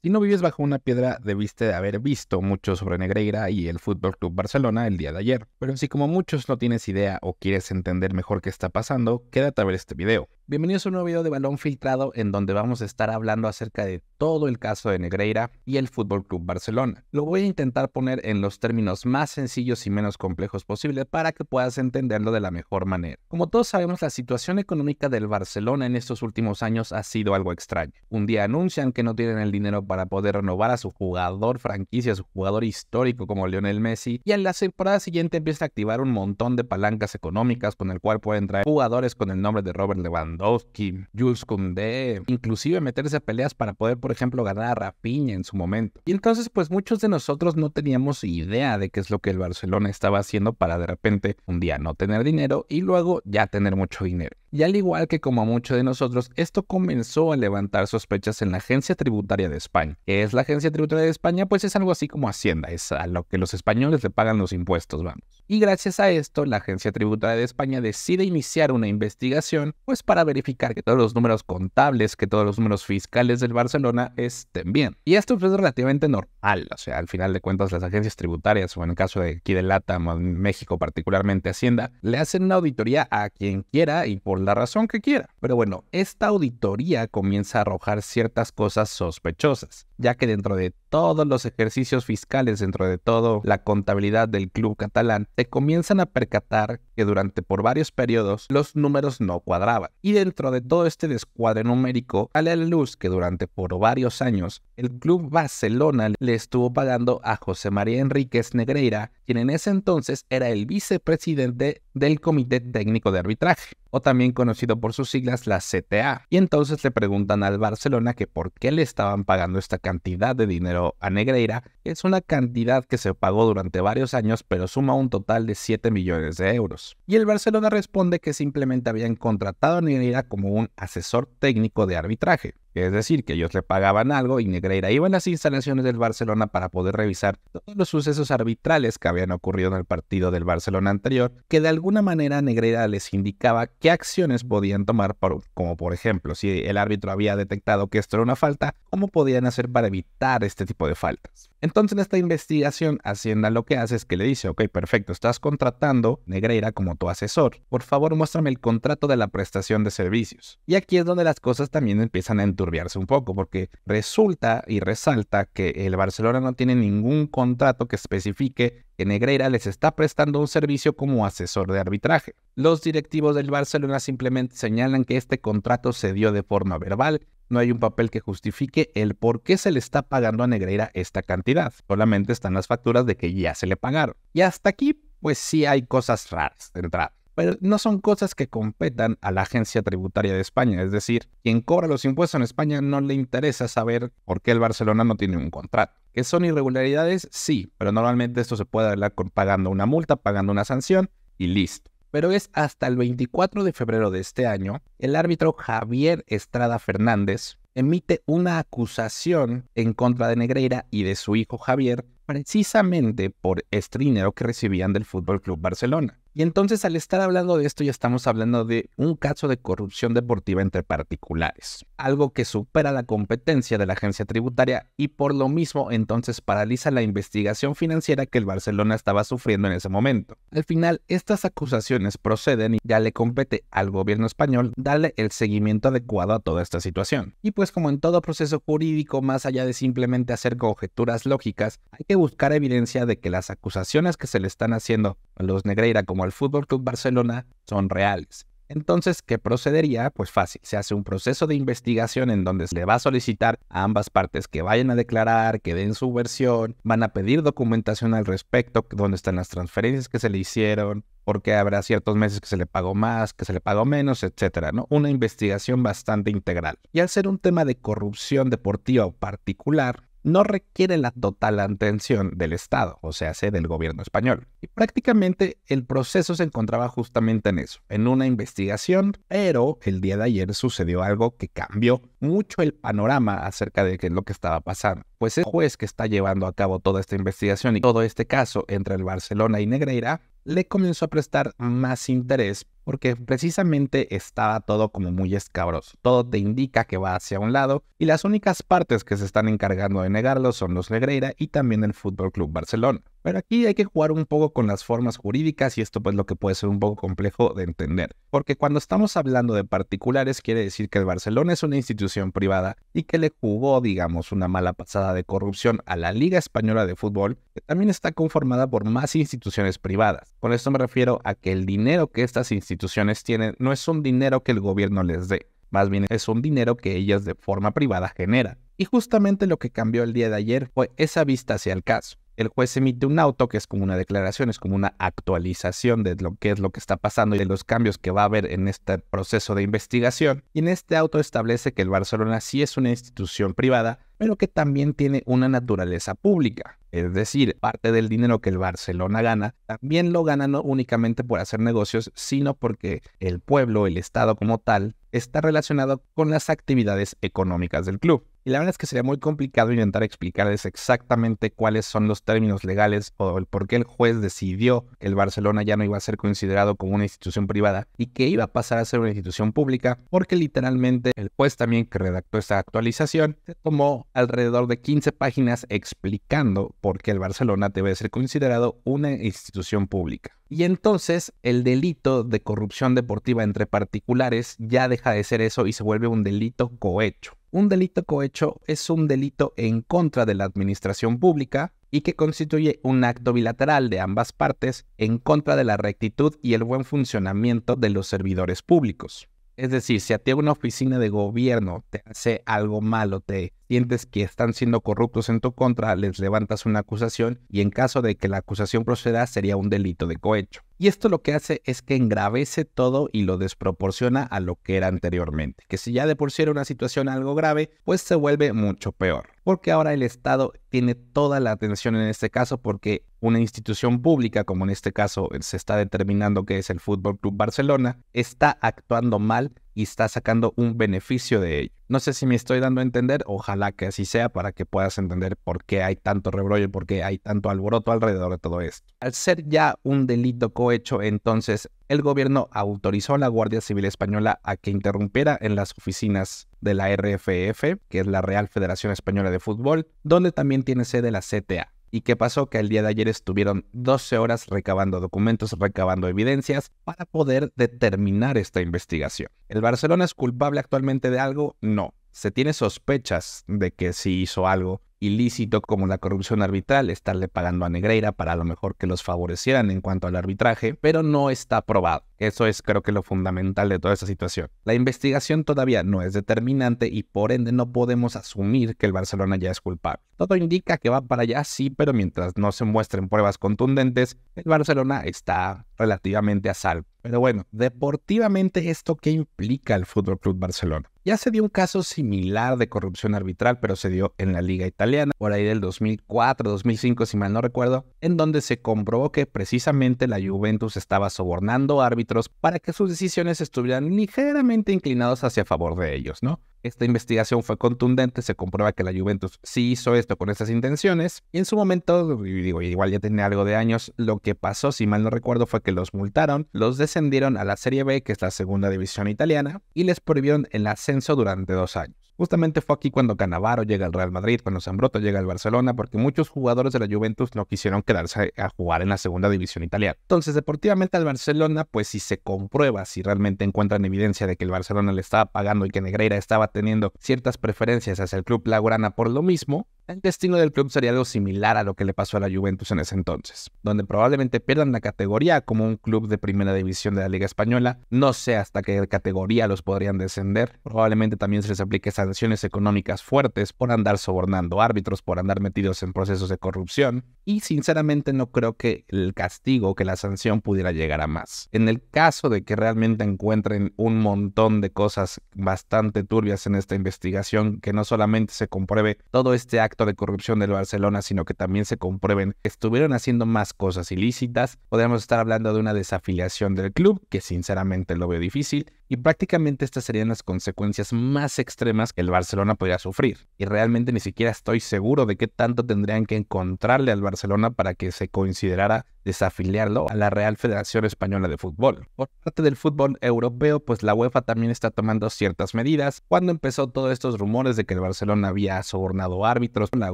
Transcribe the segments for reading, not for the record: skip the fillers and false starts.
Si no vives bajo una piedra, debiste de haber visto mucho sobre Negreira y el Fútbol Club Barcelona el día de ayer. Pero si como muchos no tienes idea o quieres entender mejor qué está pasando, quédate a ver este video. Bienvenidos a un nuevo video de Balón Filtrado en donde vamos a estar hablando acerca de todo el caso de Negreira y el Fútbol Club Barcelona. Lo voy a intentar poner en los términos más sencillos y menos complejos posibles para que puedas entenderlo de la mejor manera. Como todos sabemos, la situación económica del Barcelona en estos últimos años ha sido algo extraña. Un día anuncian que no tienen el dinero para poder renovar a su jugador franquicia, a su jugador histórico como Lionel Messi, y en la temporada siguiente empieza a activar un montón de palancas económicas con el cual pueden traer jugadores con el nombre de Robert Lewandowski, Jules Koundé, inclusive meterse a peleas para poder, por ejemplo, ganar a Rafinha en su momento. Y entonces, pues muchos de nosotros no teníamos idea de qué es lo que el Barcelona estaba haciendo para de repente un día no tener dinero y luego ya tener mucho dinero. Y al igual que como a muchos de nosotros, esto comenzó a levantar sospechas en la Agencia Tributaria de España. ¿Qué es la Agencia Tributaria de España? Pues es algo así como Hacienda, es a lo que los españoles le pagan los impuestos, vamos. Y gracias a esto, la Agencia Tributaria de España decide iniciar una investigación, pues para verificar que todos los números contables, que todos los números fiscales del Barcelona estén bien. Y esto es relativamente normal, o sea, al final de cuentas las agencias tributarias, o en el caso de aquí de LATAM, o en México particularmente Hacienda, le hacen una auditoría a quien quiera y por la razón que quiera. Pero bueno, esta auditoría comienza a arrojar ciertas cosas sospechosas, ya que dentro de todos los ejercicios fiscales, dentro de toda la contabilidad del club catalán, se comienzan a percatar que por varios periodos los números no cuadraban. Y dentro de todo este descuadre numérico, sale a la luz que por varios años el club Barcelona le estuvo pagando a José María Enríquez Negreira, quien en ese entonces era el vicepresidente del Comité Técnico de Arbitraje, o también conocido por sus siglas, la CTA. Y entonces le preguntan al Barcelona que por qué le estaban pagando esta cantidad de dinero a Negreira. Es una cantidad que se pagó durante varios años, pero suma un total de 7 millones de euros. Y el Barcelona responde que simplemente habían contratado a Negreira como un asesor técnico de arbitraje. Es decir, que ellos le pagaban algo y Negreira iba a las instalaciones del Barcelona para poder revisar todos los sucesos arbitrales que habían ocurrido en el partido del Barcelona anterior, que de alguna manera Negreira les indicaba qué acciones podían tomar, como por ejemplo, si el árbitro había detectado que esto era una falta, cómo podían hacer para evitar este tipo de faltas. Entonces en esta investigación, Hacienda lo que hace es que le dice, ok, perfecto, estás contratando Negreira como tu asesor, por favor muéstrame el contrato de la prestación de servicios. Y aquí es donde las cosas también empiezan a enturbiarse un poco, porque resulta y resalta que el Barcelona no tiene ningún contrato que especifique que Negreira les está prestando un servicio como asesor de arbitraje. Los directivos del Barcelona simplemente señalan que este contrato se dio de forma verbal. No hay un papel que justifique el por qué se le está pagando a Negreira esta cantidad. Solamente están las facturas de que ya se le pagaron. Y hasta aquí, pues sí hay cosas raras de entrada. Pero no son cosas que competan a la Agencia Tributaria de España. Es decir, quien cobra los impuestos en España no le interesa saber por qué el Barcelona no tiene un contrato. ¿Que son irregularidades? Sí, pero normalmente esto se puede arreglar pagando una multa, pagando una sanción y listo. Pero es hasta el 24 de febrero de este año, el árbitro Javier Estrada Fernández emite una acusación en contra de Negreira y de su hijo Javier, precisamente por este dinero que recibían del Fútbol Club Barcelona. Y entonces al estar hablando de esto ya estamos hablando de un caso de corrupción deportiva entre particulares, algo que supera la competencia de la agencia tributaria y por lo mismo entonces paraliza la investigación financiera que el Barcelona estaba sufriendo en ese momento. Al final estas acusaciones proceden y ya le compete al gobierno español darle el seguimiento adecuado a toda esta situación. Y pues como en todo proceso jurídico, más allá de simplemente hacer conjeturas lógicas, hay que buscar evidencia de que las acusaciones que se le están haciendo a los Negreira como al Fútbol Club Barcelona son reales. Entonces, ¿qué procedería? Pues fácil, se hace un proceso de investigación en donde se le va a solicitar a ambas partes que vayan a declarar, que den su versión, van a pedir documentación al respecto, dónde están las transferencias que se le hicieron, por qué habrá ciertos meses que se le pagó más, que se le pagó menos, etcétera, ¿no? Una investigación bastante integral. Y al ser un tema de corrupción deportiva particular, no requiere la total atención del Estado, o sea, del gobierno español. Y prácticamente el proceso se encontraba justamente en eso, en una investigación, pero el día de ayer sucedió algo que cambió mucho el panorama acerca de qué es lo que estaba pasando. Pues el juez que está llevando a cabo toda esta investigación y todo este caso entre el Barcelona y Negreira, le comenzó a prestar más interés porque precisamente estaba todo como muy escabroso. Todo te indica que va hacia un lado y las únicas partes que se están encargando de negarlo son los Negreira y también el Fútbol Club Barcelona. Pero aquí hay que jugar un poco con las formas jurídicas y esto pues lo que puede ser un poco complejo de entender. Porque cuando estamos hablando de particulares quiere decir que el Barcelona es una institución privada y que le jugó, digamos, una mala pasada de corrupción a la Liga Española de Fútbol, que también está conformada por más instituciones privadas. Con esto me refiero a que el dinero que estas instituciones tienen no es un dinero que el gobierno les dé, más bien es un dinero que ellas de forma privada generan. Y justamente lo que cambió el día de ayer fue esa vista hacia el caso. El juez emite un auto que es como una declaración, es como una actualización de lo que es lo que está pasando y de los cambios que va a haber en este proceso de investigación. Y en este auto establece que el Barcelona sí es una institución privada, pero que también tiene una naturaleza pública. Es decir, parte del dinero que el Barcelona gana, también lo gana no únicamente por hacer negocios, sino porque el pueblo, el Estado como tal, está relacionado con las actividades económicas del club. Y la verdad es que sería muy complicado intentar explicarles exactamente cuáles son los términos legales o el por qué el juez decidió que el Barcelona ya no iba a ser considerado como una institución privada y que iba a pasar a ser una institución pública, porque literalmente el juez también que redactó esta actualización se tomó alrededor de 15 páginas explicando por qué el Barcelona debe ser considerado una institución pública. Y entonces el delito de corrupción deportiva entre particulares ya deja de ser eso y se vuelve un delito cohecho. Un delito cohecho es un delito en contra de la administración pública y que constituye un acto bilateral de ambas partes en contra de la rectitud y el buen funcionamiento de los servidores públicos. Es decir, si a ti una oficina de gobierno te hace algo malo, te sientes que están siendo corruptos en tu contra, les levantas una acusación y en caso de que la acusación proceda sería un delito de cohecho. Y esto lo que hace es que engravece todo y lo desproporciona a lo que era anteriormente. Que si ya de por sí era una situación algo grave, pues se vuelve mucho peor. Porque ahora el Estado tiene toda la atención en este caso porque una institución pública, como en este caso se está determinando que es el Fútbol Club Barcelona, está actuando mal y está sacando un beneficio de ello. No sé si me estoy dando a entender, ojalá que así sea para que puedas entender por qué hay tanto rebrollo y por qué hay tanto alboroto alrededor de todo esto. Al ser ya un delito cohecho, entonces el gobierno autorizó a la Guardia Civil Española a que interrumpiera en las oficinas de la RFEF, que es la Real Federación Española de Fútbol, donde también tiene sede la CTA. ¿Y qué pasó? Que el día de ayer estuvieron 12 horas recabando documentos, recabando evidencias para poder determinar esta investigación. ¿El Barcelona es culpable actualmente de algo? No. Se tiene sospechas de que sí hizo algo ilícito como la corrupción arbitral, estarle pagando a Negreira para a lo mejor que los favorecieran en cuanto al arbitraje, pero no está probado. Eso es creo que lo fundamental de toda esta situación. La investigación todavía no es determinante y por ende no podemos asumir que el Barcelona ya es culpable. Todo indica que va para allá, sí, pero mientras no se muestren pruebas contundentes, el Barcelona está relativamente a salvo. Pero bueno, deportivamente, ¿esto qué implica el Fútbol Club Barcelona? Ya se dio un caso similar de corrupción arbitral, pero se dio en la Liga Italiana, por ahí del 2004, 2005, si mal no recuerdo, en donde se comprobó que precisamente la Juventus estaba sobornando árbitros para que sus decisiones estuvieran ligeramente inclinados hacia favor de ellos, ¿no? Esta investigación fue contundente, se comprueba que la Juventus sí hizo esto con estas intenciones y en su momento, digo, igual ya tenía algo de años, lo que pasó, si mal no recuerdo, fue que los multaron, los descendieron a la Serie B, que es la segunda división italiana, y les prohibieron el ascenso durante 2 años. Justamente fue aquí cuando Cannavaro llega al Real Madrid, cuando Zambrotta llega al Barcelona, porque muchos jugadores de la Juventus no quisieron quedarse a jugar en la segunda división italiana. Entonces, deportivamente al Barcelona, pues si se comprueba, si realmente encuentran evidencia de que el Barcelona le estaba pagando y que Negreira estaba teniendo ciertas preferencias hacia el club blaugrana por lo mismo, el destino del club sería algo similar a lo que le pasó a la Juventus en ese entonces, donde probablemente pierdan la categoría como un club de primera división de la Liga Española. No sé hasta qué categoría los podrían descender. Probablemente también se les aplique sanciones económicas fuertes por andar sobornando árbitros, por andar metidos en procesos de corrupción. Y sinceramente no creo que el castigo, que la sanción pudiera llegar a más. En el caso de que realmente encuentren un montón de cosas bastante turbias en esta investigación, que no solamente se compruebe todo este acto acto de corrupción del Barcelona, sino que también se comprueben que estuvieron haciendo más cosas ilícitas, podríamos estar hablando de una desafiliación del club, que sinceramente lo veo difícil, y prácticamente estas serían las consecuencias más extremas que el Barcelona podría sufrir. Y realmente ni siquiera estoy seguro de qué tanto tendrían que encontrarle al Barcelona para que se considerara desafiliarlo a la Real Federación Española de Fútbol. Por parte del fútbol europeo, pues la UEFA también está tomando ciertas medidas. Cuando empezó todos estos rumores de que el Barcelona había sobornado árbitros, la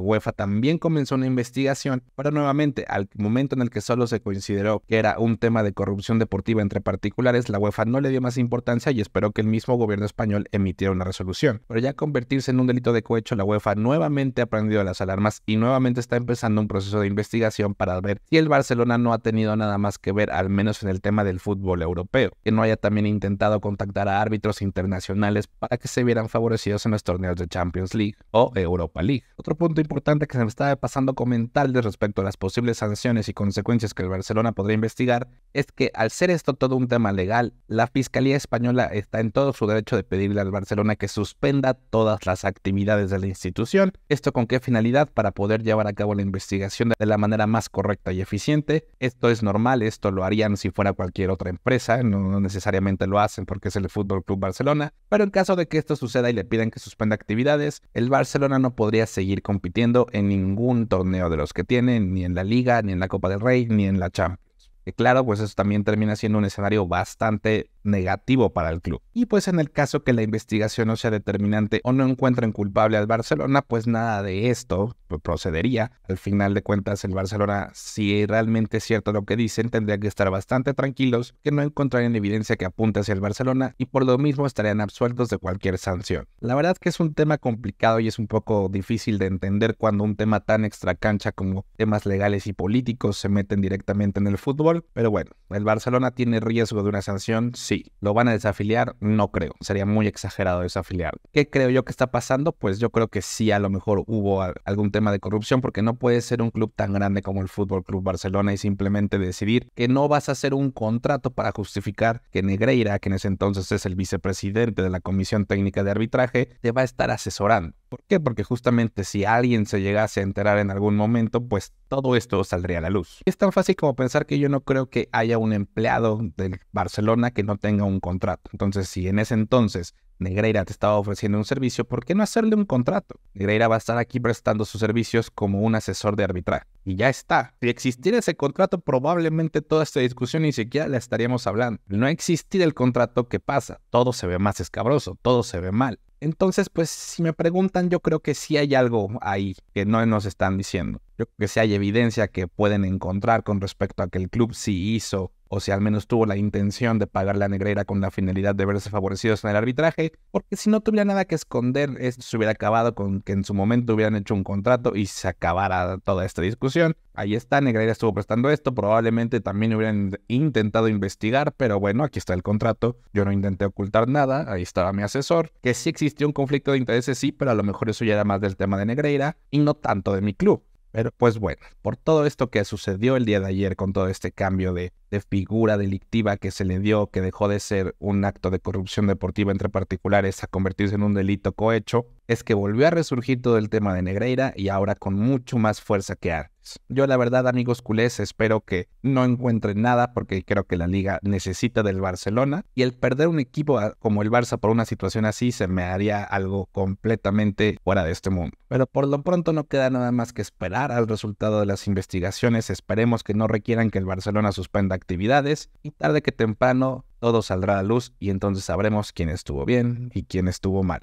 UEFA también comenzó una investigación, pero nuevamente, al momento en el que solo se consideró que era un tema de corrupción deportiva entre particulares, la UEFA no le dio más importancia y esperó que el mismo gobierno español emitiera una resolución. Pero ya convertirse en un delito de cohecho, la UEFA nuevamente ha prendido las alarmas y nuevamente está empezando un proceso de investigación para ver si el Barcelona no ha tenido nada más que ver, al menos en el tema del fútbol europeo, que no haya también intentado contactar a árbitros internacionales para que se vieran favorecidos en los torneos de Champions League o Europa League. Otro punto importante que se me estaba pasando comentarles respecto a las posibles sanciones y consecuencias que el Barcelona podría investigar es que al ser esto todo un tema legal, la Fiscalía Española está en todo su derecho de pedirle al Barcelona que suspenda todas las actividades de la institución. ¿Esto con qué finalidad? Para poder llevar a cabo la investigación de la manera más correcta y eficiente. Esto es normal, esto lo harían si fuera cualquier otra empresa, no necesariamente lo hacen porque es el Fútbol Club Barcelona, pero en caso de que esto suceda y le pidan que suspenda actividades, el Barcelona no podría seguir compitiendo en ningún torneo de los que tiene, ni en la Liga, ni en la Copa del Rey, ni en la Champions. Que claro, pues eso también termina siendo un escenario bastante negativo para el club. Y pues en el caso que la investigación no sea determinante o no encuentren culpable al Barcelona, pues nada de esto procedería. Al final de cuentas, el Barcelona, si realmente es cierto lo que dicen, tendría que estar bastante tranquilos, que no encontrarían evidencia que apunte hacia el Barcelona y por lo mismo estarían absueltos de cualquier sanción. La verdad que es un tema complicado y es un poco difícil de entender cuando un tema tan extracancha como temas legales y políticos se meten directamente en el fútbol, pero bueno, ¿el Barcelona tiene riesgo de una sanción? Sí. ¿Lo van a desafiliar? No creo. Sería muy exagerado desafiliar. ¿Qué creo yo que está pasando? Pues yo creo que sí, a lo mejor hubo algún tema de corrupción, porque no puede ser un club tan grande como el Fútbol Club Barcelona y simplemente decidir que no vas a hacer un contrato para justificar que Negreira, que en ese entonces es el vicepresidente de la Comisión Técnica de Arbitraje, te va a estar asesorando. ¿Por qué? Porque justamente si alguien se llegase a enterar en algún momento, pues todo esto saldría a la luz. Es tan fácil como pensar que yo no creo que haya un empleado del Barcelona que no tenga un contrato. Entonces, si en ese entonces Negreira te estaba ofreciendo un servicio, ¿por qué no hacerle un contrato? Negreira va a estar aquí prestando sus servicios como un asesor de arbitraje. Y ya está. Si existiera ese contrato, probablemente toda esta discusión ni siquiera la estaríamos hablando. No existir el contrato, ¿qué pasa? Todo se ve más escabroso, todo se ve mal. Entonces, pues, si me preguntan, yo creo que sí hay algo ahí que no nos están diciendo. Yo creo que sí hay evidencia que pueden encontrar con respecto a que el club sí hizo, o si al menos tuvo la intención de pagarle a Negreira con la finalidad de verse favorecidos en el arbitraje, porque si no tuviera nada que esconder, esto se hubiera acabado con que en su momento hubieran hecho un contrato y se acabara toda esta discusión. Ahí está, Negreira estuvo prestando esto, probablemente también hubieran intentado investigar, pero bueno, aquí está el contrato, yo no intenté ocultar nada, ahí estaba mi asesor, que sí existió un conflicto de intereses, sí, pero a lo mejor eso ya era más del tema de Negreira y no tanto de mi club. Pero pues bueno, por todo esto que sucedió el día de ayer con todo este cambio de figura delictiva que se le dio, que dejó de ser un acto de corrupción deportiva entre particulares a convertirse en un delito cohecho, es que volvió a resurgir todo el tema de Negreira y ahora con mucho más fuerza que antes. Yo la verdad, amigos culés, espero que no encuentren nada porque creo que la liga necesita del Barcelona y el perder un equipo como el Barça por una situación así se me haría algo completamente fuera de este mundo. Pero por lo pronto no queda nada más que esperar al resultado de las investigaciones. Esperemos que no requieran que el Barcelona suspenda actividades y tarde que temprano todo saldrá a la luz y entonces sabremos quién estuvo bien y quién estuvo mal.